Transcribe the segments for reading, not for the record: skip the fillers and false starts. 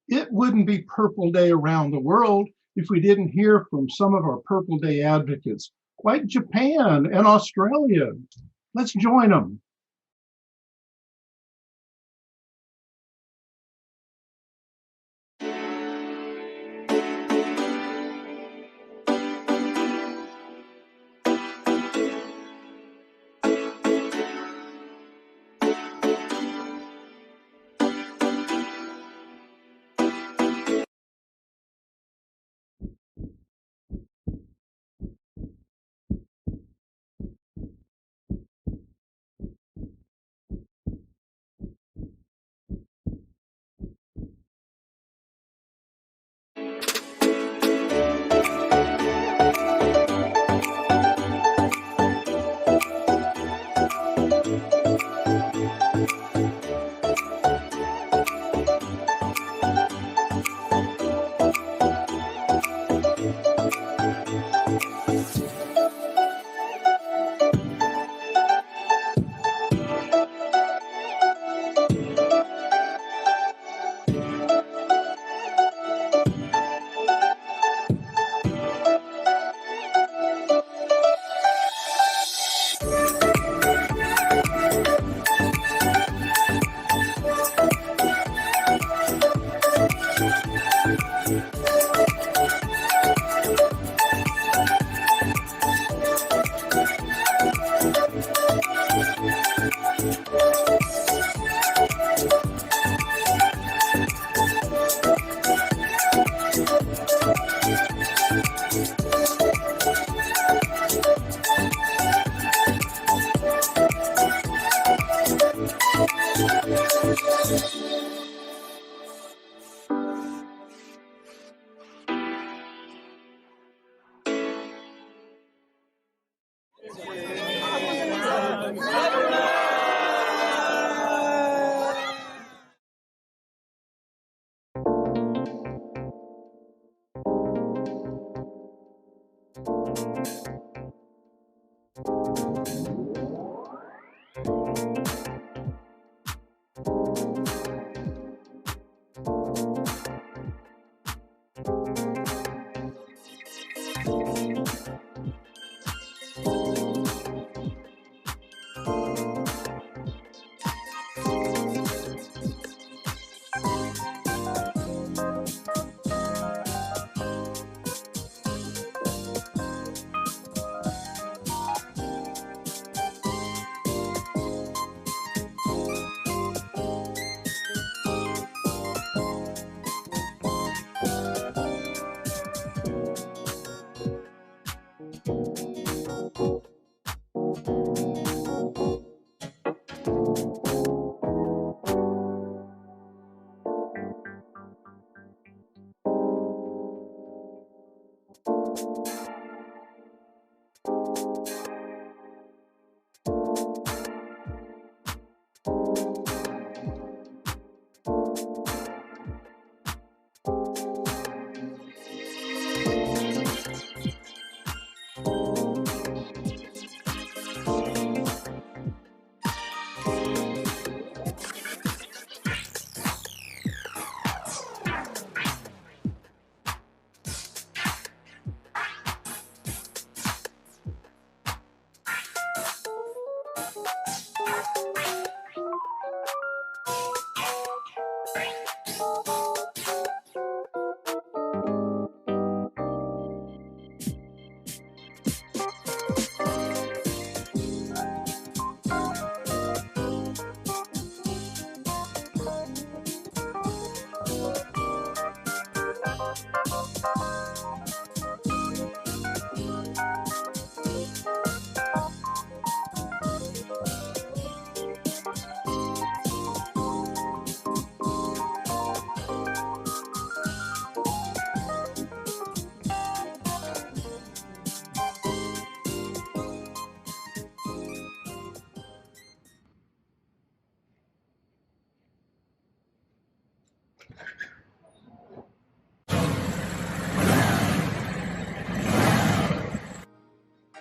It wouldn't be Purple Day around the world if we didn't hear from some of our Purple Day advocates, like Japan and Australia. Let's join them.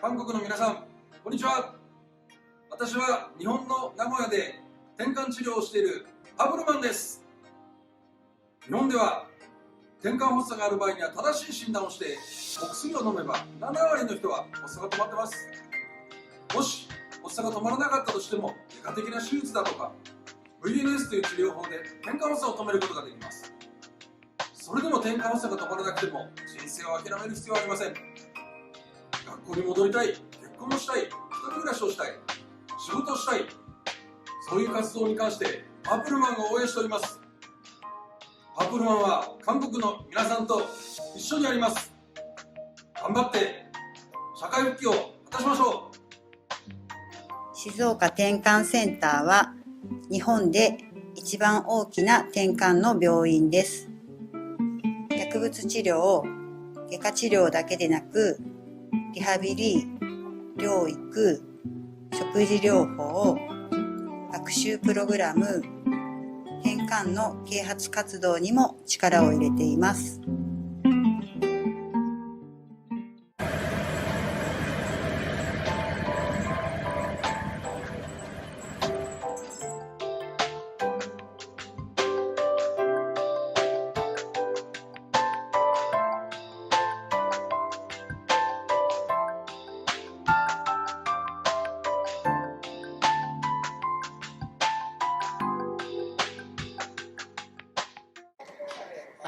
韓国の皆さん、こんにちは。私は日本の名古屋で転換治療をしているパブルマンです。日本では転換発作がある場合には正しい診断をしてお薬を飲めば7割の人は発作が止まってます。もし発作が止まらなかったとしても外科的な手術だとか VNS という治療法で転換発作を止めることができます。それでも転換発作が止まらなくても人生を諦める必要はありません。学校に戻りたい、結婚をしたい、一人暮らしをしたい、仕事をしたい、そういう活動に関してパープルマンが応援しております。パープルマンは韓国の皆さんと一緒にあります。頑張って社会復帰を果たしましょう。静岡転換センターは日本で一番大きな転換の病院です。薬物治療、外科治療だけでなく、リハビリ、療育、食事療法、学習プログラム、転換の啓発活動にも力を入れています。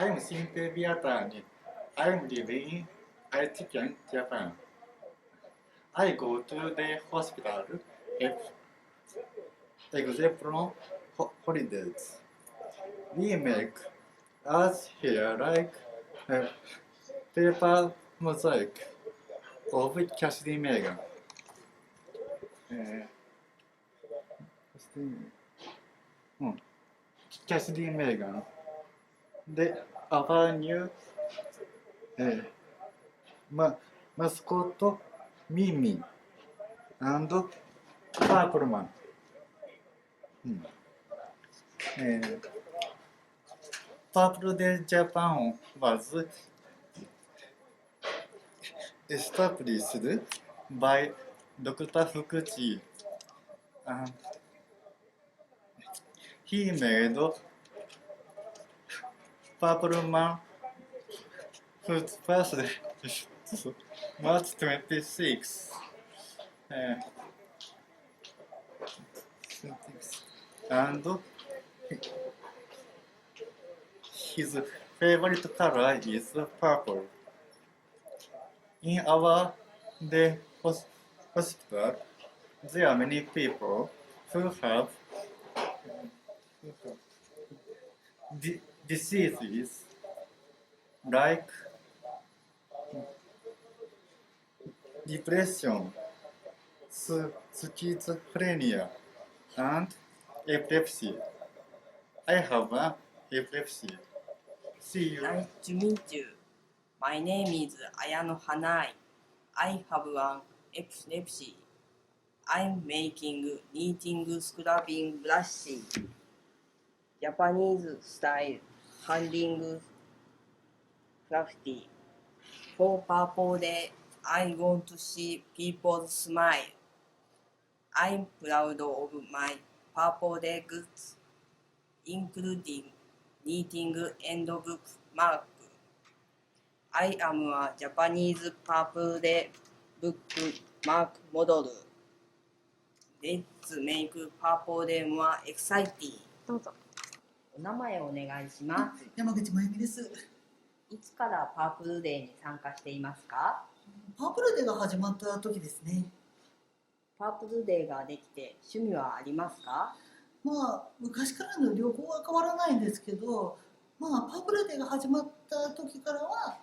I'm Simpe Viatani. I'm living in Aichi, Japan. I go to the hospital except from holidays. We make us here like a paper mosaic of Cassidy Megan. Cassidy Megan. The our new mascot Mimi and Purple Man. Purple Day Japan was established by Dr. Fukuchi. He made Purple Man whose birthday is March 26. And his favorite color is purple. In our hospital, there are many people who have diseases like depression, schizophrenia, and epilepsy. I have an epilepsy. See you. Nice to meet you. My name is Ayano Hanai. I have an epilepsy. I'm making knitting, scrubbing, brushing. Japanese style, handing, crafty. For Purple Day, I want to see people smile. I'm proud of my Purple Day goods, including knitting and bookmark. I am a Japanese Purple Day bookmark model. Let's make Purple Day more exciting. どうぞ。お名前をお願いします。山口真由美です。いつからパープルデーに参加していますか？パープルデーが始まった時ですね。パープルデーができて趣味はありますか？昔からの旅行は変わらないんですけど、パープルデーが始まった時からは、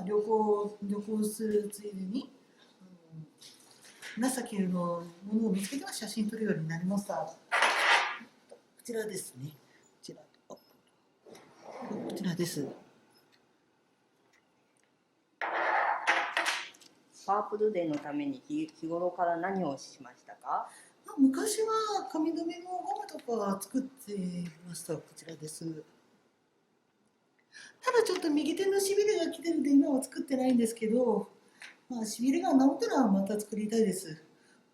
旅行するついでに、紫のものを見つけては写真撮るようになりました。こちらですね。こちらです。パープルデーのために日頃から何をしましたか？昔は髪留めのゴムとか作っていました。こちらです。ただちょっと右手のしびれが来てるんで今は作ってないんですけど、しびれが治ったらまた作りたいです。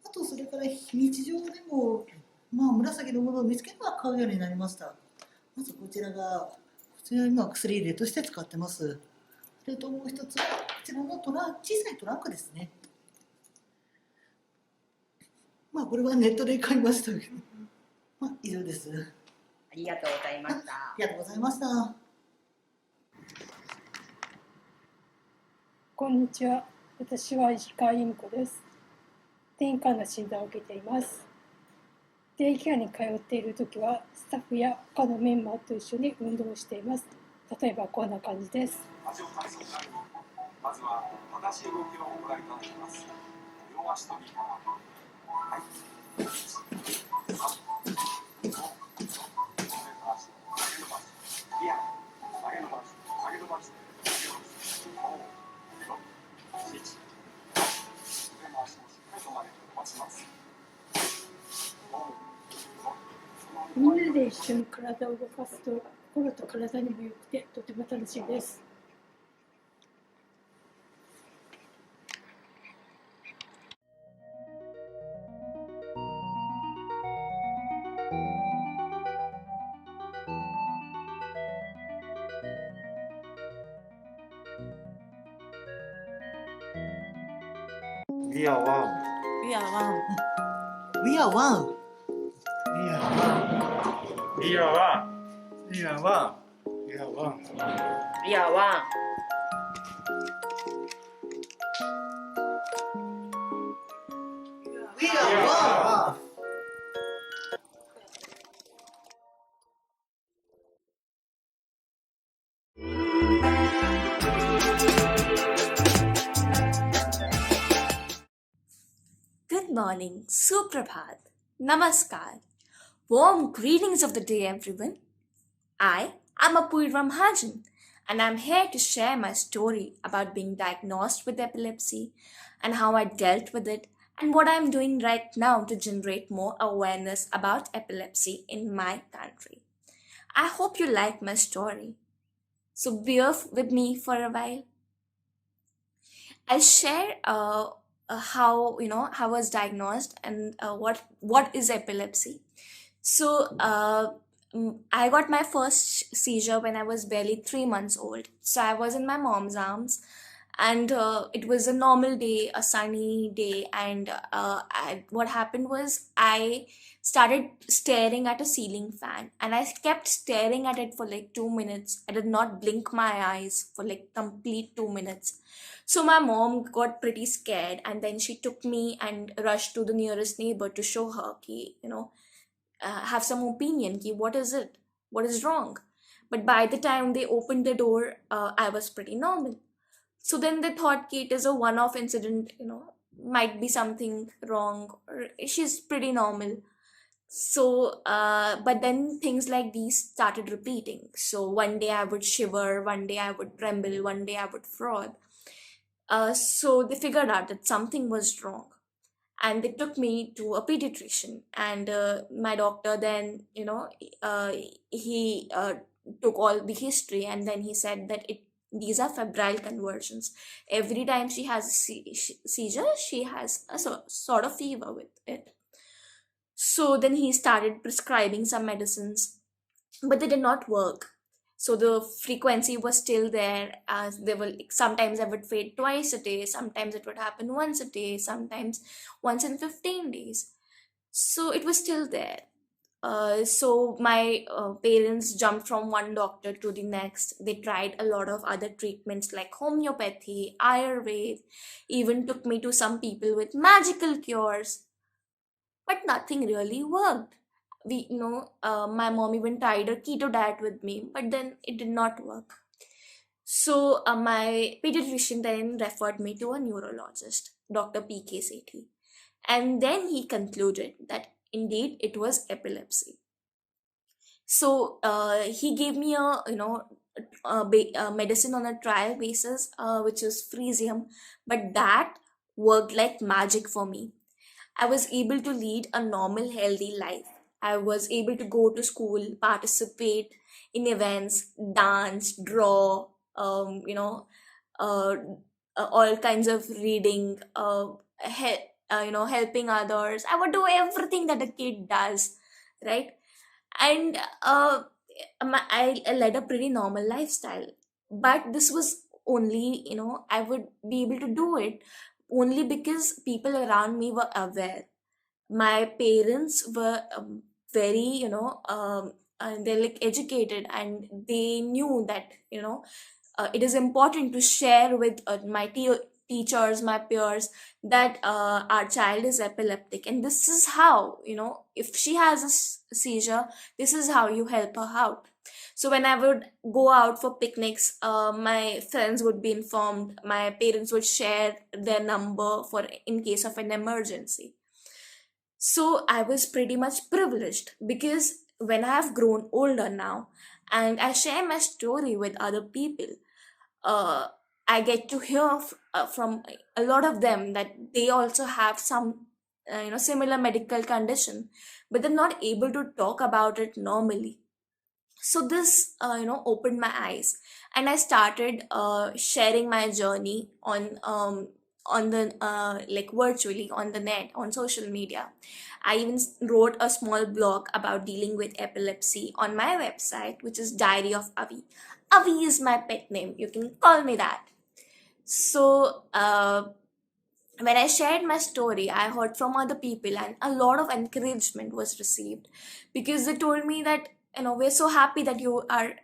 あとそれから日常でも紫のものを見つければ買うようになりました。まずこちそれは今薬入れとして使ってます。それともう一つはこちらの小さいトランクですね。まあこれはネットで買いましたけど、まあ以上です。ありがとうございました。ありがとうございました。こんにちは。私は石川由美子です。転換の診断を受けています。定期館に通っているときは、スタッフや他のメンバーと一緒に運動をしています。例えばこんな感じです。足を体操したり、まずは正しい動きをご覧いただきます。両足跳びから、はい、1、3、5、6、足、上げ伸ばし、ギア、上げ伸ばし、上げ伸ばし、上げ伸ばし、5、6、7、腕の足をしっかりと前に伸ばします。みんなで一緒に体を動かすと心と体にも良くてとても楽しいです。We are one. We are one. We are one. We are one. We are one. We are one. We are one. We are one. We are one. Good morning, Suprabhat, Namaskar. Warm greetings of the day, everyone. I am Apurva Mahajan, and I'm here to share my story about being diagnosed with epilepsy and how I dealt with it and what I'm doing right now to generate more awareness about epilepsy in my country. I hope you like my story. So bear with me for a while. I'll share how I was diagnosed and what is epilepsy. So I got my first seizure when I was barely 3 months old. So I was in my mom's arms, and it was a normal day, a sunny day, and what happened was I started staring at a ceiling fan, and I kept staring at it for like 2 minutes. I did not blink my eyes for like complete 2 minutes. So my mom got pretty scared, and then she took me and rushed to the nearest neighbor to show her ki, have some opinion ki what is it, what is wrong. But by the time they opened the door, I was pretty normal. So then they thought ki it is a one-off incident, might be something wrong, or she's pretty normal. So but then things like these started repeating. So one day I would shiver, one day I would tremble, one day I would froth. So they figured out that something was wrong, and they took me to a pediatrician. And my doctor then, he took all the history, and then he said that these are febrile conversions. Every time she has a seizure, she has a sort of fever with it. So then he started prescribing some medicines, but they did not work. So the frequency was still there. As they were, sometimes I would fade twice a day, sometimes it would happen once a day, sometimes once in 15 days. So it was still there. So my parents jumped from one doctor to the next. They tried a lot of other treatments like homeopathy, Ayurveda, even took me to some people with magical cures, but nothing really worked. My mom even tried a keto diet with me, but then it did not work. So my pediatrician then referred me to a neurologist, Dr. P.K. Sethi, and then he concluded that indeed it was epilepsy. So he gave me a medicine on a trial basis, which is frisium, but that worked like magic for me. I was able to lead a normal, healthy life. I was able to go to school, participate in events, dance, draw, all kinds of reading, helping others. I would do everything that a kid does, right? And I led a pretty normal lifestyle. But this was only, I would be able to do it only because people around me were aware. My parents were very, they're like educated, and they knew that, it is important to share with my teachers, my peers, that our child is epileptic, and this is how, if she has a seizure, this is how you help her out. So when I would go out for picnics, my friends would be informed, my parents would share their number for in case of an emergency. So I was pretty much privileged, because when I have grown older now and I share my story with other people, uh, I get to hear from a lot of them that they also have some, similar medical condition, but they're not able to talk about it normally. So this, opened my eyes, and I started sharing my journey on the like virtually on the net, on social media. I even wrote a small blog about dealing with epilepsy on my website, which is Diary of Avi. Avi is my pet name, you can call me that. So when I shared my story, I heard from other people, and a lot of encouragement was received, because they told me that, we're so happy that you are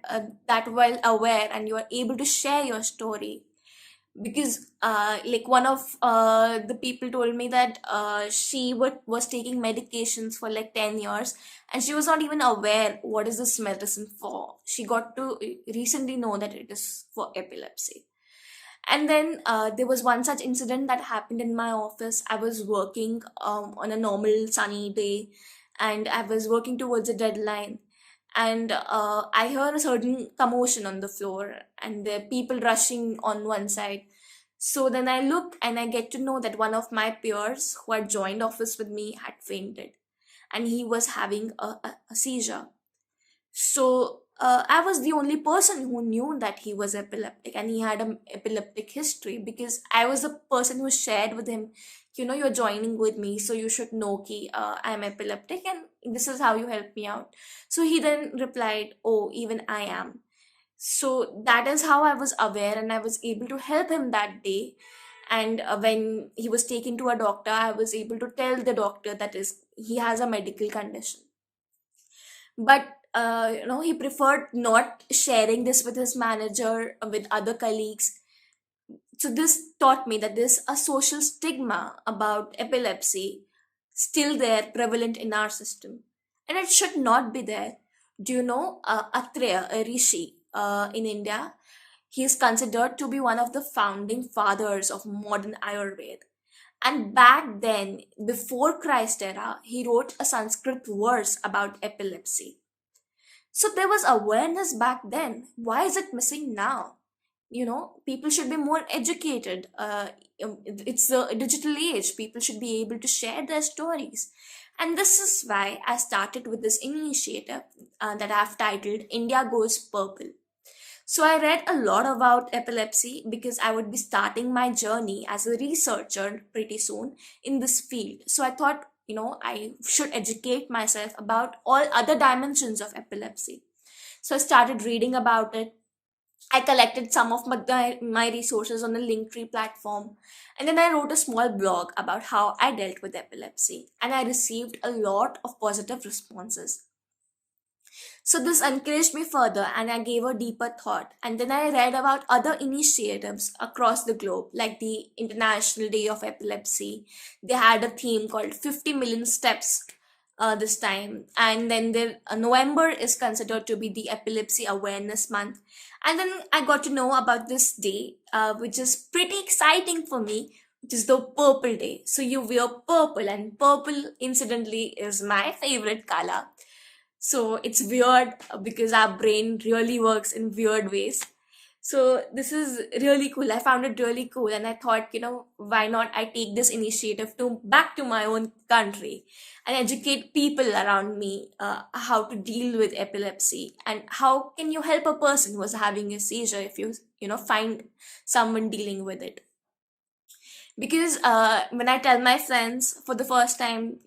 that well aware and you are able to share your story. Because like one of the people told me that she was taking medications for like 10 years, and she was not even aware what is this medicine for. She got to recently know that it is for epilepsy. And then there was one such incident that happened in my office. I was working on a normal sunny day, and I was working towards a deadline. And I heard a certain commotion on the floor, and there are people rushing on one side. So then I look and I get to know that one of my peers who had joined office with me had fainted, and he was having a seizure. So I was the only person who knew that he was epileptic, and he had an epileptic history, because I was the person who shared with him, you're joining with me, so you should know ki I'm epileptic, and this is how you help me out. So he then replied, "Oh, even I am." So that is how I was aware, and I was able to help him that day. And when he was taken to a doctor, I was able to tell the doctor that is he has a medical condition. But he preferred not sharing this with his manager, with other colleagues. So this taught me that there's a social stigma about epilepsy still there, prevalent in our system, and it should not be there. Do you know Atreya, a rishi in India? He is considered to be one of the founding fathers of modern Ayurveda. And back then, before Christ era, he wrote a Sanskrit verse about epilepsy. So there was awareness back then. Why is it missing now? People should be more educated. It's a digital age. People should be able to share their stories. And this is why I started with this initiative that I've titled India Goes Purple. So I read a lot about epilepsy because I would be starting my journey as a researcher pretty soon in this field. So I thought, I should educate myself about all other dimensions of epilepsy. So I started reading about it. I collected some of my resources on the Linktree platform, and then I wrote a small blog about how I dealt with epilepsy, and I received a lot of positive responses. So this encouraged me further, and I gave a deeper thought. And then I read about other initiatives across the globe, like the International Day of Epilepsy. They had a theme called 50 million steps this time. And then November is considered to be the Epilepsy Awareness Month. And then I got to know about this day, which is pretty exciting for me, which is the Purple Day. So you wear purple, and purple, incidentally, is my favorite color. So it's weird because our brain really works in weird ways. So this is really cool. I found it really cool, and I thought, why not I take this initiative to back to my own country and educate people around me how to deal with epilepsy, and how can you help a person who is having a seizure if you find someone dealing with it. Because when I tell my friends for the first time,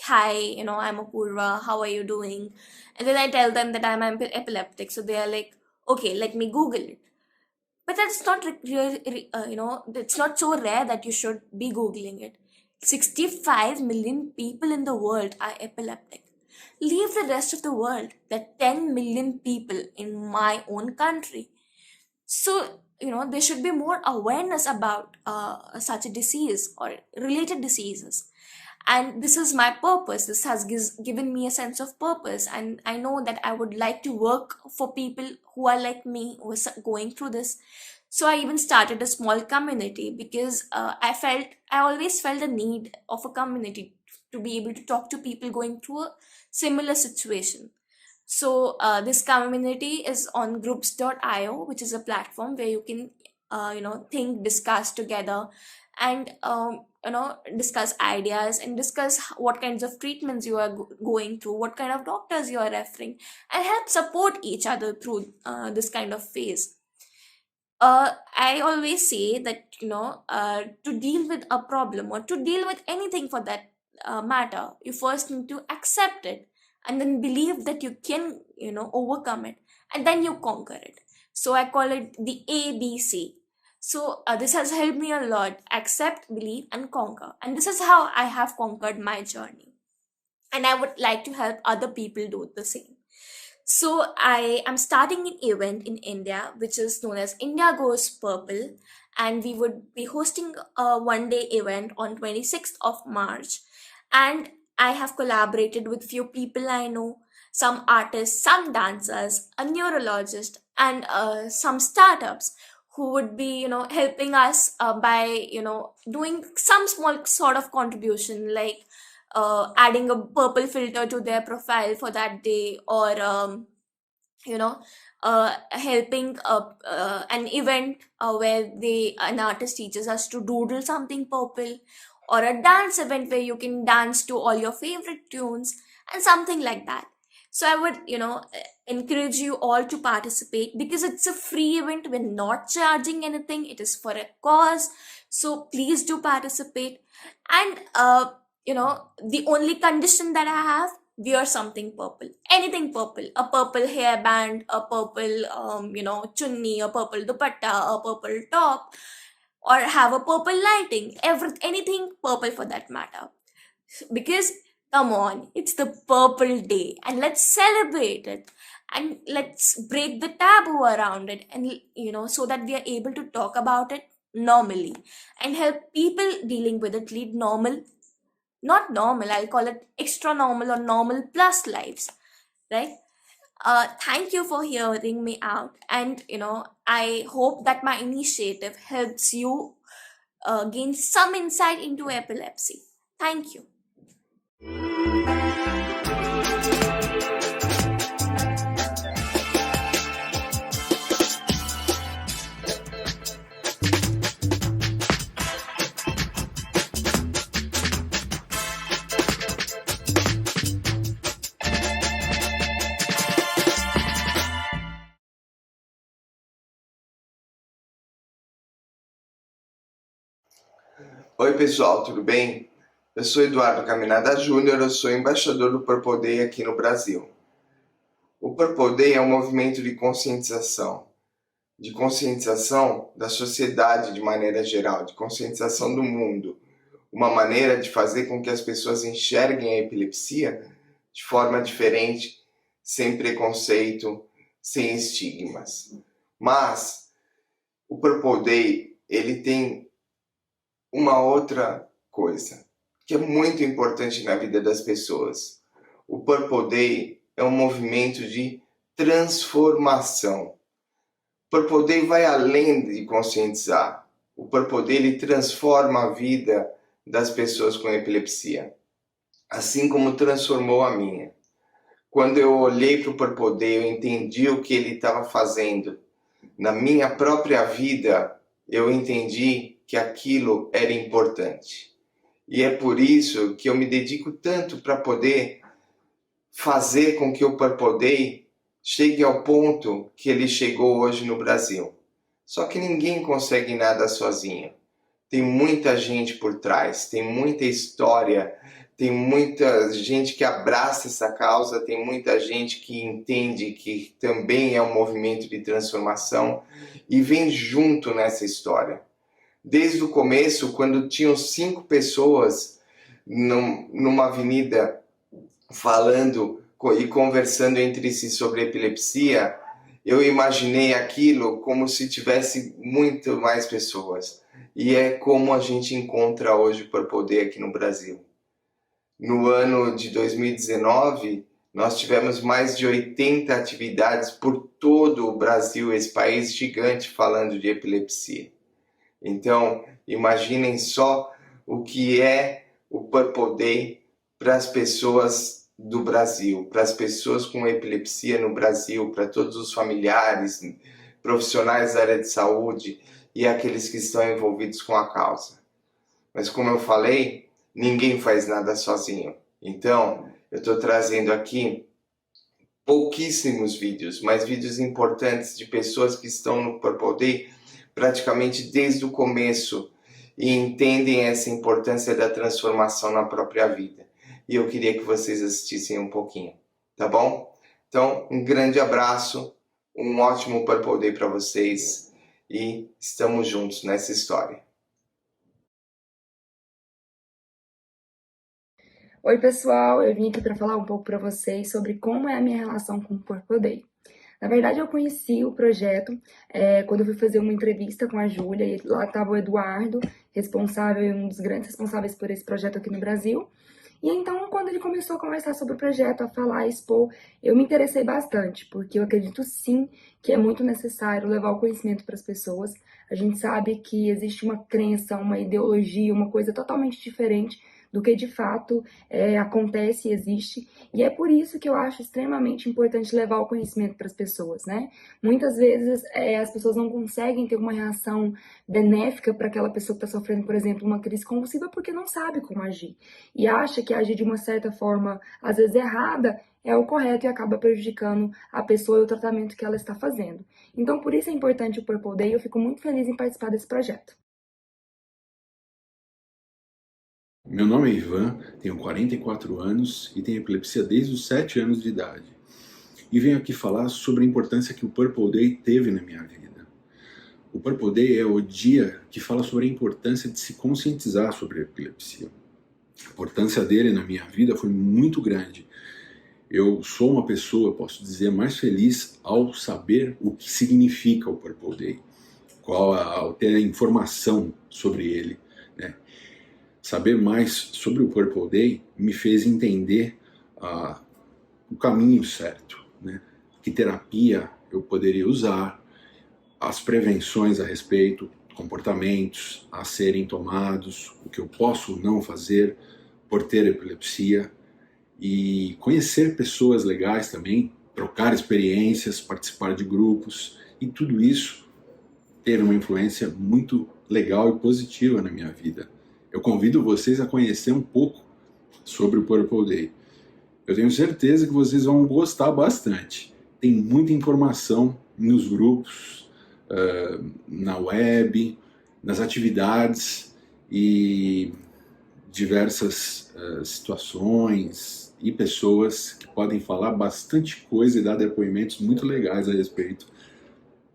hi, I'm Apurva, how are you doing? And then I tell them that I'm epileptic, so they are like, okay, let me Google it. But that's not it's not so rare that you should be Googling it. 65 million people in the world are epileptic. Leave the rest of the world, there are 10 million people in my own country. So, there should be more awareness about such a disease or related diseases. And this is my purpose. This has given me a sense of purpose. And I know that I would like to work for people who are like me, who are going through this. So I even started a small community because I always felt the need of a community to be able to talk to people going through a similar situation. So this community is on groups.io, which is a platform where you can, think, discuss together, and discuss ideas and discuss what kinds of treatments you are going through, what kind of doctors you are referring, and help support each other through this kind of phase. I always say that, to deal with a problem or to deal with anything for that matter, you first need to accept it and then believe that you can, overcome it, and then you conquer it. So I call it the ABC. So this has helped me a lot: accept, believe, and conquer. And this is how I have conquered my journey. And I would like to help other people do the same. So I am starting an event in India, which is known as India Goes Purple, and we would be hosting a one-day event on 26th of March. And I have collaborated with few people I know, some artists, some dancers, a neurologist, and some startups who would be, helping us by, doing some small sort of contribution, like adding a purple filter to their profile for that day, or you know helping an event where an artist teaches us to doodle something purple, or a dance event where you can dance to all your favorite tunes, and something like that. So I would, encourage you all to participate, because it's a free event. We're not charging anything, it is for a cause. So please do participate. And the only condition that I have: wear something purple, anything purple, a purple hairband, a purple chunni, a purple dupatta, a purple top, or have a purple lighting, anything purple for that matter. Because come on, it's the purple day, and let's celebrate it, and let's break the taboo around it, and so that we are able to talk about it normally and help people dealing with it lead normal, not normal, I'll call it extra normal or normal plus lives, right? Thank you for hearing me out, and I hope that my initiative helps you gain some insight into epilepsy. Thank you. Oi pessoal, tudo bem? Eu sou Eduardo Caminada Júnior, eu sou embaixador do Purple Day aqui no Brasil. O Purple Day é um movimento de conscientização da sociedade de maneira geral, de conscientização do mundo. Uma maneira de fazer com que as pessoas enxerguem a epilepsia de forma diferente, sem preconceito, sem estigmas. Mas o Purple Day, ele tem uma outra coisa que é muito importante na vida das pessoas. O Purple Day é um movimento de transformação. O Purple Day vai além de conscientizar. O Purple Day ele transforma a vida das pessoas com epilepsia, assim como transformou a minha. Quando eu olhei para o Purple Day, eu entendi o que ele estava fazendo. Na minha própria vida, eu entendi que aquilo era importante. E é por isso que eu me dedico tanto para poder fazer com que o Purple Day chegue ao ponto que ele chegou hoje no Brasil. Só que ninguém consegue nada sozinho. tem muita gente por trás, tem muita história, tem muita gente que abraça essa causa, tem muita gente que entende que também é um movimento de transformação e vem junto nessa história. Desde o começo, quando tinham 5 pessoas numa avenida falando e conversando entre si sobre epilepsia, eu imaginei aquilo como se tivesse muito mais pessoas. E é como a gente encontra hoje o Purple Day aqui no Brasil. No ano de 2019, nós tivemos mais de 80 atividades por todo o Brasil, esse país gigante, falando de epilepsia. Então, imaginem só o que é o Purple Day para as pessoas do Brasil, para as pessoas com epilepsia no Brasil, para todos os familiares, profissionais da área de saúde e aqueles que estão envolvidos com a causa. Mas como eu falei, ninguém faz nada sozinho. Então, eu estou trazendo aqui pouquíssimos vídeos, mas vídeos importantes de pessoas que estão no Purple Day praticamente desde o começo e entendem essa importância da transformação na própria vida. E eu queria que vocês assistissem um pouquinho, tá bom? Então, um grande abraço, um ótimo Purple Day para vocês e estamos juntos nessa história. Oi pessoal, eu vim aqui para falar um pouco para vocês sobre como é a minha relação com o Purple Day. Na verdade, eu conheci o projeto quando eu fui fazer uma entrevista com a Júlia, e lá estava o Eduardo, responsável, um dos grandes responsáveis por esse projeto aqui no Brasil. E então, quando ele começou a conversar sobre o projeto, a falar, a expor, eu me interessei bastante, porque eu acredito sim que é muito necessário levar o conhecimento para as pessoas. A gente sabe que existe uma crença, uma ideologia, uma coisa totalmente diferente do que de fato acontece e existe, e é por isso que eu acho extremamente importante levar o conhecimento para as pessoas, né? Muitas vezes as pessoas não conseguem ter uma reação benéfica para aquela pessoa que está sofrendo, por exemplo, uma crise convulsiva porque não sabe como agir, e acha que agir de uma certa forma, às vezes errada, é o correto e acaba prejudicando a pessoa e o tratamento que ela está fazendo. Então, por isso é importante o Purple Day e eu fico muito feliz em participar desse projeto. Meu nome é Ivan, tenho 44 anos e tenho epilepsia desde os 7 anos de idade. E venho aqui falar sobre a importância que o Purple Day teve na minha vida. O Purple Day é o dia que fala sobre a importância de se conscientizar sobre a epilepsia. A importância dele na minha vida foi muito grande. Eu sou uma pessoa, posso dizer, mais feliz ao saber o que significa o Purple Day, ao ter a informação sobre ele, né? Saber mais sobre o Purple Day me fez entender o caminho certo, né? Que terapia eu poderia usar, as prevenções a respeito, comportamentos a serem tomados, o que eu posso não fazer por ter epilepsia, e conhecer pessoas legais também, trocar experiências, participar de grupos, e tudo isso teve uma influência muito legal e positiva na minha vida. Eu convido vocês a conhecer um pouco sobre o Purple Day. Eu tenho certeza que vocês vão gostar bastante. Tem muita informação nos grupos, na web, nas atividades e diversas situações e pessoas que podem falar bastante coisa e dar depoimentos muito legais a respeito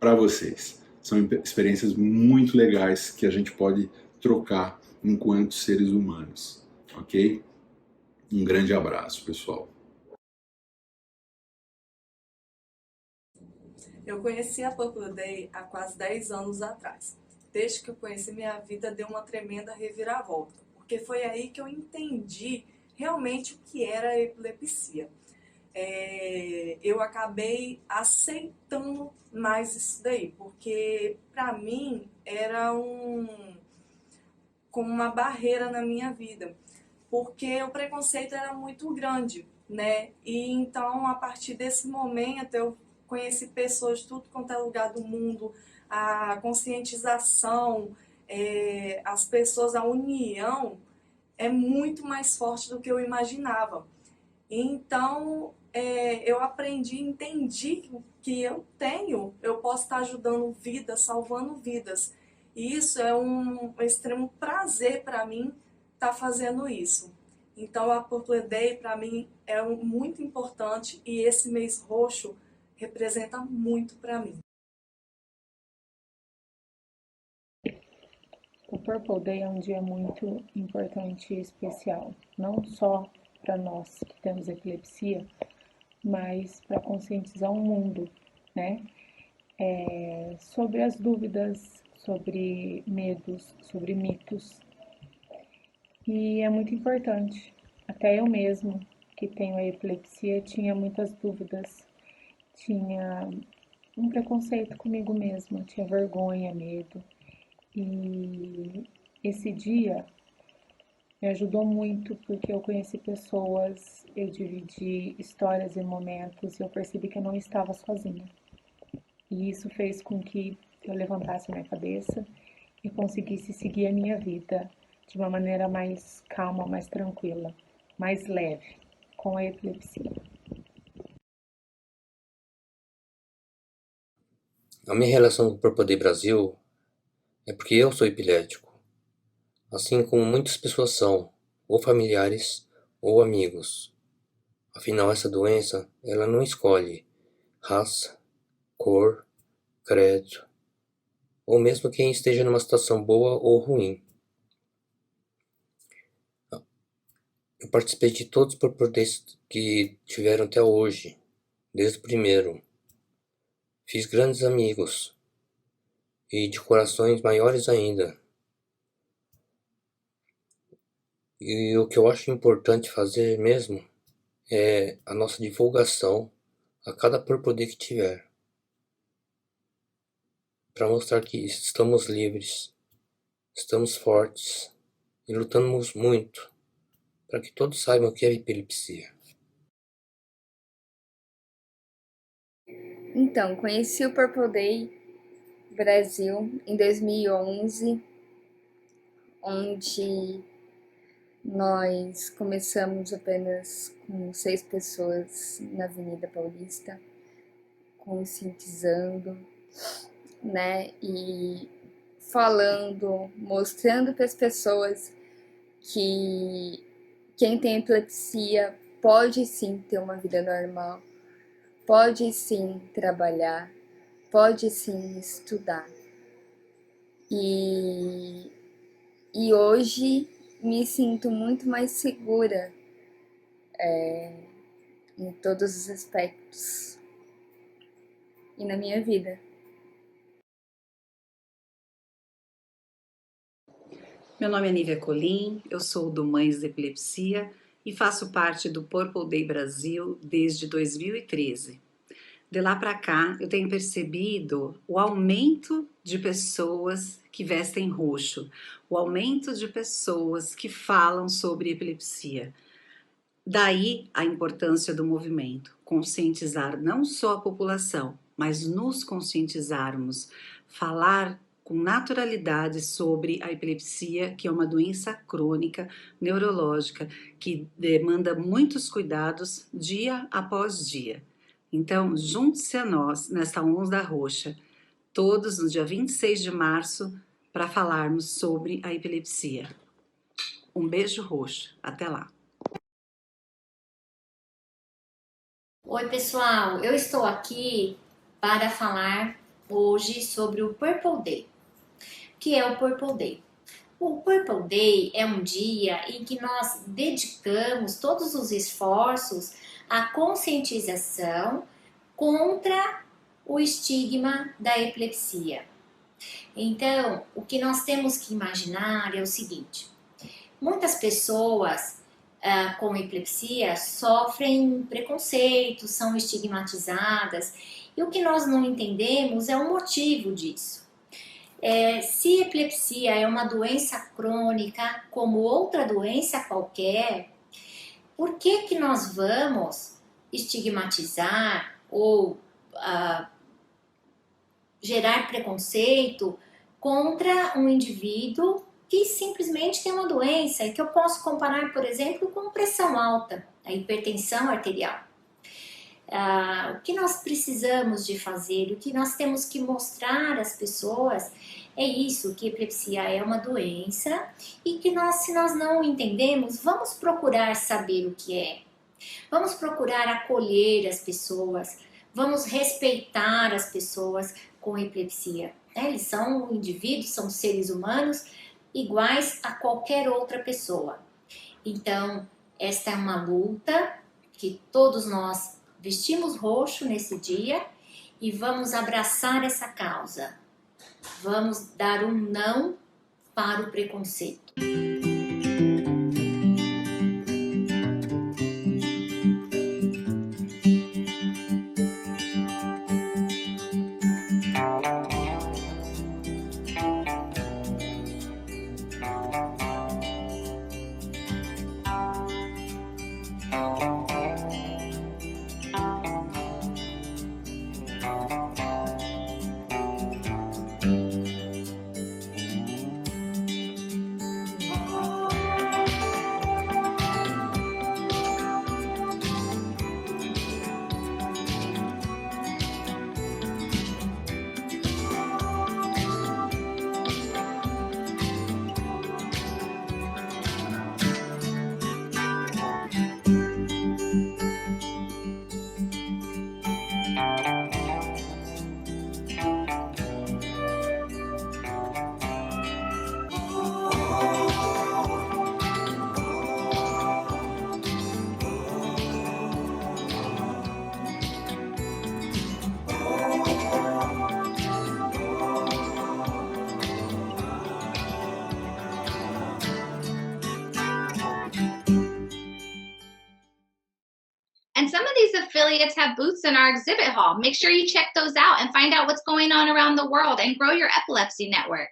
para vocês. São experiências muito legais que a gente pode trocar enquanto seres humanos, ok? Um grande abraço, pessoal. Eu conheci a Purple Day há quase 10 anos atrás. Desde que eu conheci, minha vida deu uma tremenda reviravolta, porque foi aí que eu entendi realmente o que era a epilepsia. Eu acabei aceitando mais isso daí, porque para mim era como uma barreira na minha vida, porque o preconceito era muito grande, né? E então, a partir desse momento, eu conheci pessoas de tudo quanto é lugar do mundo, a conscientização, as pessoas, a união é muito mais forte do que eu imaginava. Então, eu aprendi, entendi que eu posso estar ajudando vidas, salvando vidas. E isso é um extremo prazer para mim estar fazendo isso. Então a Purple Day para mim é muito importante e esse mês roxo representa muito para mim. O Purple Day é um dia muito importante e especial, não só para nós que temos epilepsia, mas para conscientizar o mundo, né? Sobre as dúvidas, sobre medos, sobre mitos. E é muito importante. Até eu mesmo, que tenho a epilepsia, tinha muitas dúvidas, tinha um preconceito comigo mesma, tinha vergonha, medo. E esse dia me ajudou muito porque eu conheci pessoas, eu dividi histórias e momentos e eu percebi que eu não estava sozinha. E isso fez com que eu levantasse minha cabeça e conseguisse seguir a minha vida de uma maneira mais calma, mais tranquila, mais leve, com a epilepsia. A minha relação com o Purple Day Brasil é porque eu sou epilético, assim como muitas pessoas são, ou familiares ou amigos. Afinal, essa doença, ela não escolhe raça, cor, credo, ou mesmo quem esteja numa situação boa ou ruim. Eu participei de todos os Purple Days que tiveram até hoje, desde o primeiro. Fiz grandes amigos e de corações maiores ainda. E o que eu acho importante fazer mesmo é a nossa divulgação a cada Purple Day que tiver, para mostrar que estamos livres, estamos fortes e lutamos muito para que todos saibam o que é epilepsia. Então, conheci o Purple Day Brasil em 2011, onde nós começamos apenas com 6 pessoas na Avenida Paulista, conscientizando, né, e falando, mostrando para as pessoas que quem tem epilepsia pode sim ter uma vida normal, pode sim trabalhar, pode sim estudar. E hoje me sinto muito mais segura em todos os aspectos e na minha vida. Meu nome é Nívia Colim, eu sou do Mães da Epilepsia e faço parte do Purple Day Brasil desde 2013. De lá para cá, eu tenho percebido o aumento de pessoas que vestem roxo, o aumento de pessoas que falam sobre epilepsia. Daí a importância do movimento, conscientizar não só a população, mas nos conscientizarmos, falar com naturalidade sobre a epilepsia, que é uma doença crônica, neurológica, que demanda muitos cuidados dia após dia. Então, junte-se a nós nesta onda roxa, todos no dia 26 de março, para falarmos sobre a epilepsia. Um beijo roxo, até lá! Oi pessoal, eu estou aqui para falar hoje sobre o Purple Day. O que é o Purple Day? O Purple Day é um dia em que nós dedicamos todos os esforços à conscientização contra o estigma da epilepsia. Então, o que nós temos que imaginar é o seguinte: muitas pessoas com epilepsia sofrem preconceito, são estigmatizadas, e o que nós não entendemos é o motivo disso. Se epilepsia é uma doença crônica, como outra doença qualquer, por que nós vamos estigmatizar ou gerar preconceito contra um indivíduo que simplesmente tem uma doença, e que eu posso comparar, por exemplo, com pressão alta, a hipertensão arterial. O que nós precisamos de fazer, o que nós temos que mostrar às pessoas É isso, que epilepsia é uma doença e que se nós não entendemos, vamos procurar saber o que é. Vamos procurar acolher as pessoas, vamos respeitar as pessoas com epilepsia. Eles são indivíduos, são seres humanos iguais a qualquer outra pessoa. Então, esta é uma luta que todos nós vestimos roxo nesse dia e vamos abraçar essa causa. Vamos dar um não para o preconceito. And some of these affiliates have booths in our exhibit hall. Make sure you check those out and find out what's going on around the world and grow your epilepsy network.